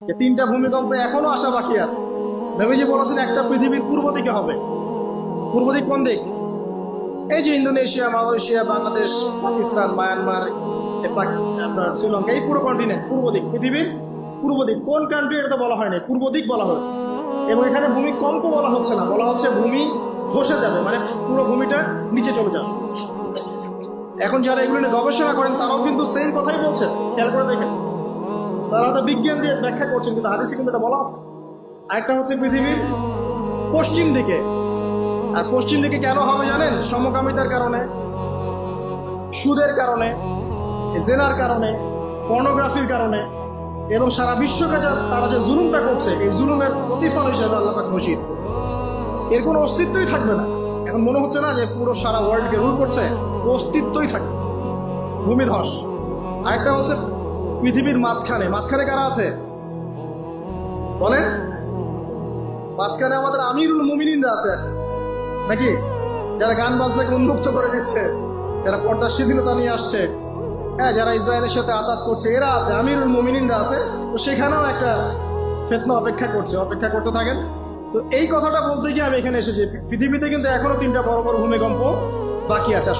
যে তিনটা ভূমিকম্প এখনো আসা বাকি আছে। নবীজি বলেছেন একটা পৃথিবীর পূর্ব দিকে হবে। পূর্ব দিক কোন দিক? এই যে Indonesia, Malaysia, Bangladesh, Pakistan, Myanmar, আপনার শ্রীলঙ্কা, এই পুরো কন্টিনেন্ট পূর্ব দিক, পৃথিবীর পূর্ব দিক। কোন কান্ট্রি এটা তো বলা হয়নি, পূর্ব দিক বলা হয়েছে। এবং এখানে ভূমিকম্প বলা হচ্ছে না, বলা হচ্ছে ভূমি ধসে যাবে, মানে পুরো ভূমিটা নিচে চলে যাবে। এখন যারা এগুলো নিয়ে গবেষণা করেন তারাও কিন্তু সেম কথাই বলছেন, খেয়াল করে দেখেন। তারা তো বিজ্ঞান দিয়ে ব্যাখ্যা করছেন, কিন্তু হাদিসে কিন্তু এটা বলা আছে। আরেকটা হচ্ছে পৃথিবীর পশ্চিম দিকে। আর পশ্চিম দিকে কেন হবে জানেন? সমকামিতার কারণে, সুদের কারণে, জেনার কারণে, পর্নোগ্রাফির কারণে, এবং সারা বিশ্বকে তারা যে জুলুমটা করছে, এই জুলুমের প্রতিফল হিসেবে আল্লাহ পাক ঘোষিত। এর কোনো অস্তিত্বই থাকবে না। এখন মনে হচ্ছে না যে পুরো সারা ওয়ার্ল্ডকে রুল করছে, অস্তিত্বই থাকবে। ভূমিধস। আরেকটা হচ্ছে পৃথিবীর মাঝখানে। মাঝখানে কারা আছে বলেন? মাঝখানে আমাদের আমিরুল মুমিনিনরা আছে নাকি? যারা গান বাজনাকে উন্মুক্ত করে দিচ্ছে, যারা পর্দার শিথিলতা নিয়ে আসছে, হ্যাঁ, যারা ইসরায়েলের সাথে আঘাত করছে, এরা আছে, আমিরুল মুমিনিনরা আছে। তো সেখানেও একটা ফিতনা অপেক্ষা করছে, অপেক্ষা করতে থাকেন। তো এই কথাটা বলতে গিয়ে আমি এখানে এসেছি, পৃথিবীতে কিন্তু এখনো তিনটা বড় বড় ভূমিকম্প বাকি আছে।